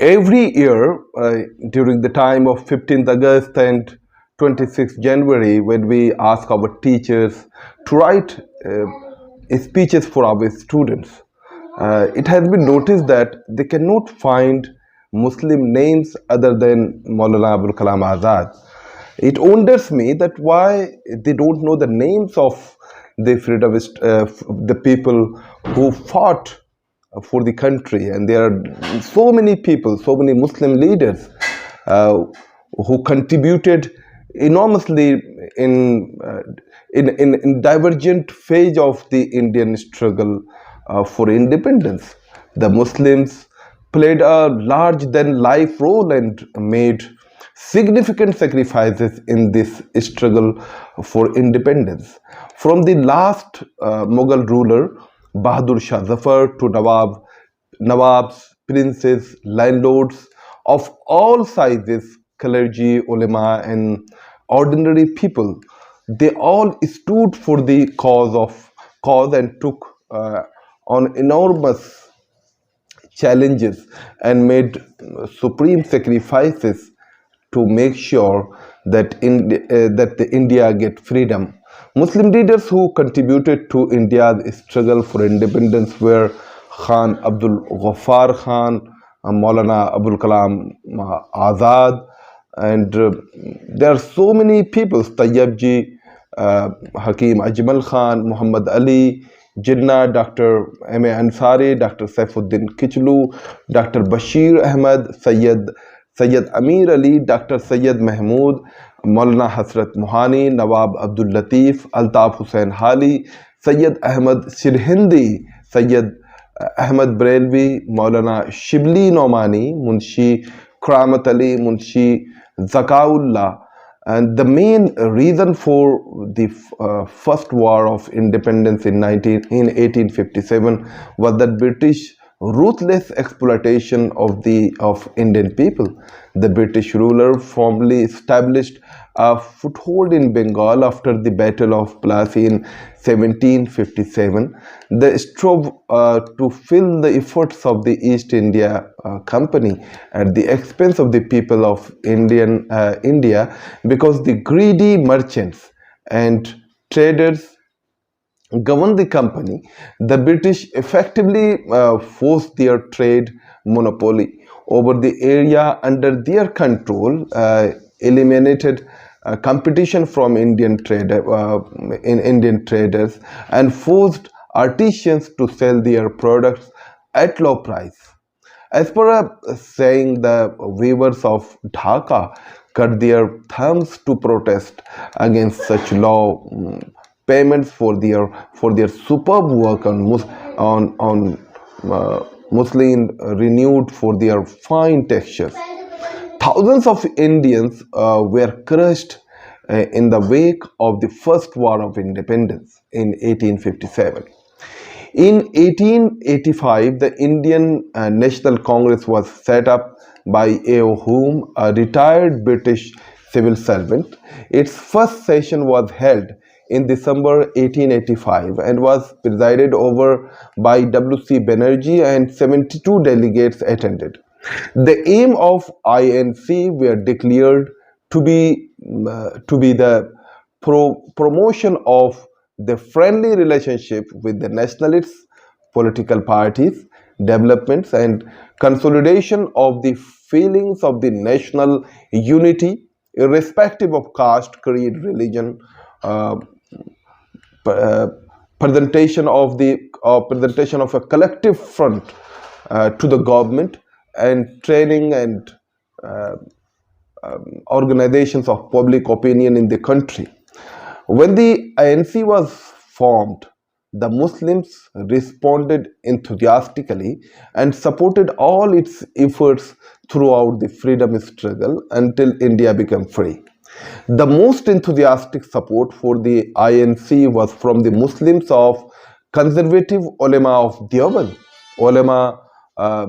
Every year, during the time of 15th August and 26th January, when we ask our teachers to write speeches for our students, it has been noticed that they cannot find Muslim names other than Maulana Abul Kalam Azad. It wonders me that why they don't know the names of the freedomist, the people who fought for the country, and there are so many people, so many Muslim leaders uh, who contributed enormously in, in divergent phase of the Indian struggle for independence. The Muslims played a large than life role and made significant sacrifices in this struggle for independence. From the last Mughal ruler, Bahadur Shah Zafar, to Nawabs, princes, landlords of all sizes, clergy, ulama, and ordinary people, they all stood for the cause and took on enormous challenges and made supreme sacrifices to make sure that that the India get freedom. Muslim leaders who contributed to India's struggle for independence were Khan Abdul Ghaffar Khan, Maulana Abul Kalam Azad, and there are so many people, Tayyabji, Hakim Ajmal Khan, Muhammad Ali Jinnah, Dr. M.A. Ansari, Dr. Saifuddin Kichlu, Dr. Bashir Ahmad, Sayyid Amir Ali, Dr. Sayyid Mahmood, Maulana Hasrat Mohani, Nawab Abdul Latif, Altaf Hussain Hali, Sayyid Ahmad Sirhindi, Sayyid Ahmad Brailwi, Maulana Shibli Nomani, Munshi Kramat Ali, Munshi Zakaullah. And the main reason for the first war of independence in 1857 was that British ruthless exploitation of Indian people. The British ruler formally established a foothold in Bengal after the Battle of Plassey in 1757. They strove to fill the efforts of the East India Company at the expense of the people of India, because the greedy merchants and traders governed the company. The British effectively forced their trade monopoly over the area under their control, eliminated competition from Indian traders, and forced artisans to sell their products at low price. As per a saying, the weavers of Dhaka cut their thumbs to protest against such low payments for their superb work on muslin renewed for their fine textures. Thousands of Indians were crushed in the wake of the First War of Independence in 1857. In 1885, the Indian National Congress was set up by A.O. Hume, a retired British civil servant. Its first session was held in December 1885 and was presided over by W.C. Banerjee, and 72 delegates attended. The aim of INC were declared to be the promotion of the friendly relationship with the nationalists, political parties, developments, and consolidation of the feelings of the national unity, irrespective of caste, creed, religion, uh, uh, presentation of a collective front to the government, and training and uh, organizations of public opinion in the country. When the INC was formed, the Muslims responded enthusiastically and supported all its efforts throughout the freedom struggle until India became free. The most enthusiastic support for the INC was from the Muslims of conservative ulema of Deoband. Ulema, uh,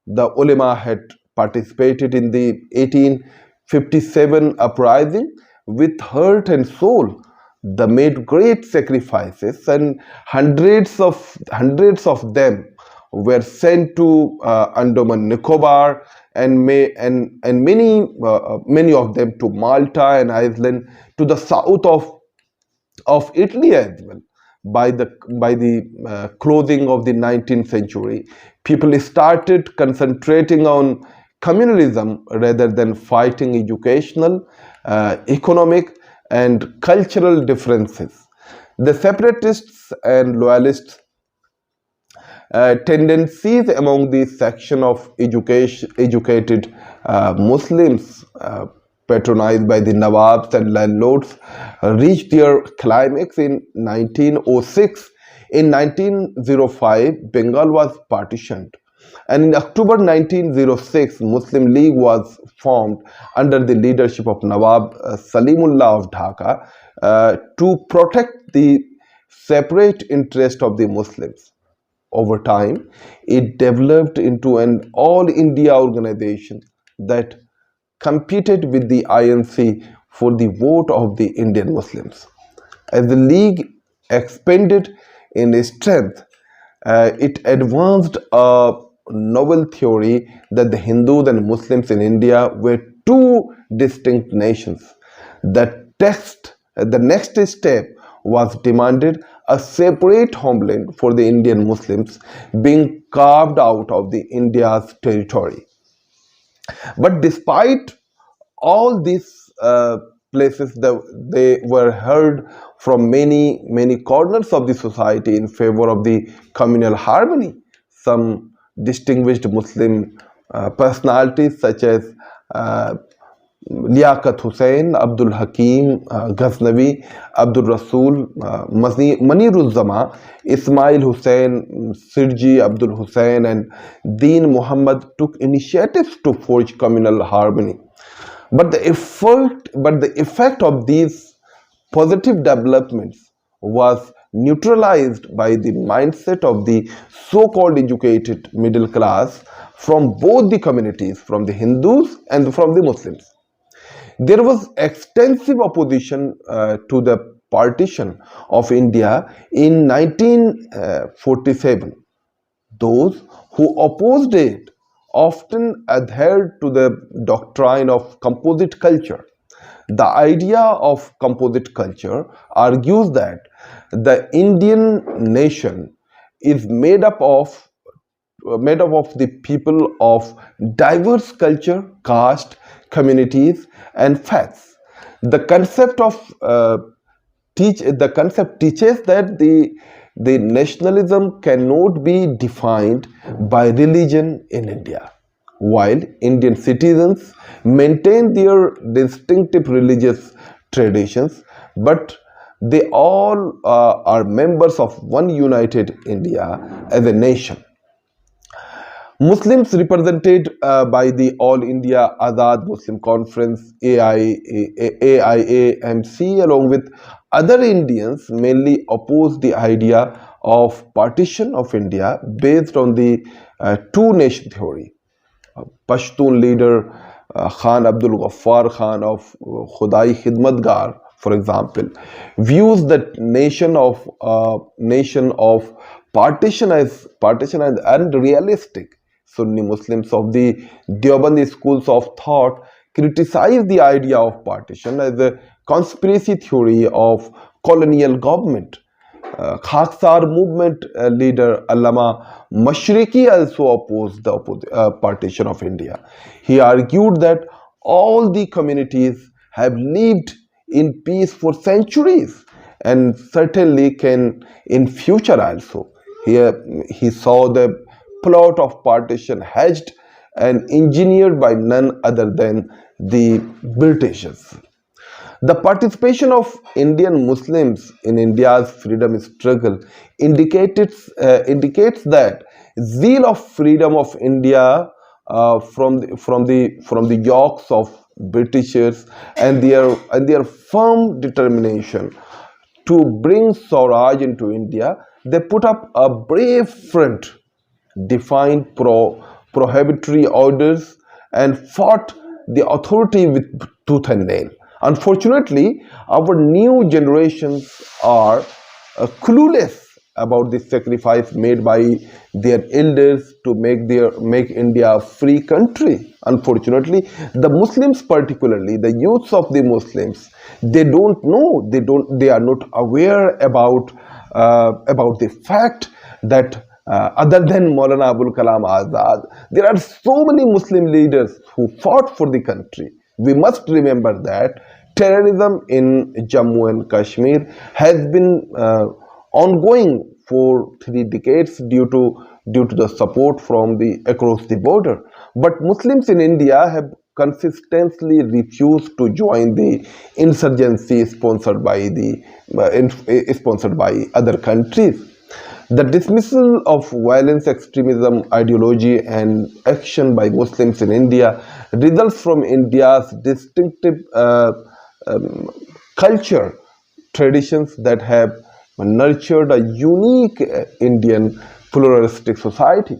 the ulema had participated in the 1857 uprising with heart and soul. They made great sacrifices, and hundreds of them were sent to Andaman Nicobar, and many of them to Malta and Iceland, to the south of Italy as well. By the closing of the 19th century, people started concentrating on communalism rather than fighting educational, economic, and cultural differences. The separatists and loyalists tendencies among the section of educated Muslims patronized by the Nawabs and landlords reached their climax in 1906. In 1905, Bengal was partitioned, and in October 1906, Muslim League was formed under the leadership of Nawab Salimullah of Dhaka to protect the separate interest of the Muslims. Over time, it developed into an all India organization that competed with the INC for the vote of the Indian Muslims. As the League expanded in strength, it advanced a novel theory that the Hindus and Muslims in India were two distinct nations. The next step was demanded a separate homeland for the Indian Muslims being carved out of the India's territory. But despite all these places, they were heard from many corners of the society in favor of the communal harmony. Some distinguished Muslim personalities such as Liaquat Hussain, Abdul Hakim Ghaznavi, Abdul Rasul, Maniruzama, Ismail Hussain, Sirji Abdul Hussain, and Deen Muhammad took initiatives to forge communal harmony. But the effect of these positive developments was neutralized by the mindset of the so-called educated middle class from both the communities, from the Hindus and from the Muslims. There was extensive opposition to the partition of India in 1947. Those who opposed it often adhered to the doctrine of composite culture. The idea of composite culture argues that the Indian nation is made up of the people of diverse culture, caste, communities, and faiths. The concept of the concept teaches that the nationalism cannot be defined by religion in India. While Indian citizens maintain their distinctive religious traditions, but they all are members of one united India as a nation. Muslims represented by the All India Azad Muslim Conference AIAMC along with other Indians mainly opposed the idea of partition of India based on the two nation theory. Pashtun leader Khan Abdul Ghaffar Khan of Khudai Khidmatgar, for example, views that nation of partition as unrealistic. Sunni Muslims of the Deobandi schools of thought criticize the idea of partition as a conspiracy theory of colonial government. Khaksar movement leader Allama Mashriqi also opposed the partition of India. He argued that all the communities have lived in peace for centuries and certainly can in future also. Here he saw the plot of partition hatched and engineered by none other than the Britishers. The participation of Indian Muslims in India's freedom struggle indicates that zeal of freedom of India from the yokes of Britishers and their firm determination to bring Swaraj into India. They put up a brave front, defined prohibitory orders, and fought the authority with tooth and nail. Unfortunately, our new generations are clueless about the sacrifice made by their elders to make India a free country. Unfortunately, the Muslims, particularly the youths of the Muslims, they don't know, they are not aware about the fact that other than Maulana Abul Kalam Azad, there are so many Muslim leaders who fought for the country. We must remember that terrorism in Jammu and Kashmir has been ongoing for 3 decades due to the support from the across the border. But Muslims in India have consistently refused to join the insurgency sponsored by other countries. The dismissal of violence, extremism, ideology, and action by Muslims in India results from India's distinctive culture, traditions that have nurtured a unique Indian pluralistic society.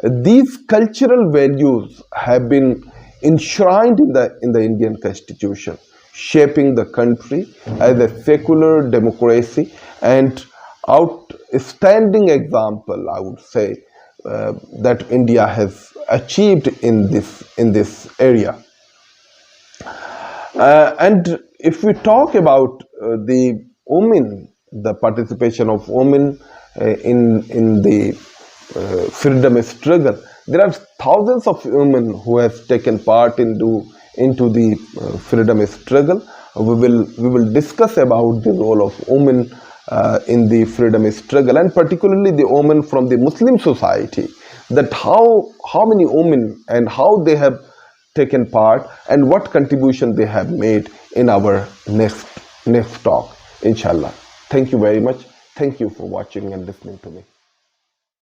These cultural values have been enshrined in the Indian Constitution, shaping the country as a secular democracy and outstanding example, I would say, that India has achieved in this area. And if we talk about the women, the participation of women in the freedom struggle, there are thousands of women who have taken part into the freedom struggle. We will discuss about the role of women in the freedom struggle, and particularly the women from the Muslim society, that how many women and how they have taken part and what contribution they have made in our next talk, inshallah. Thank you very much. Thank you for watching and listening to me.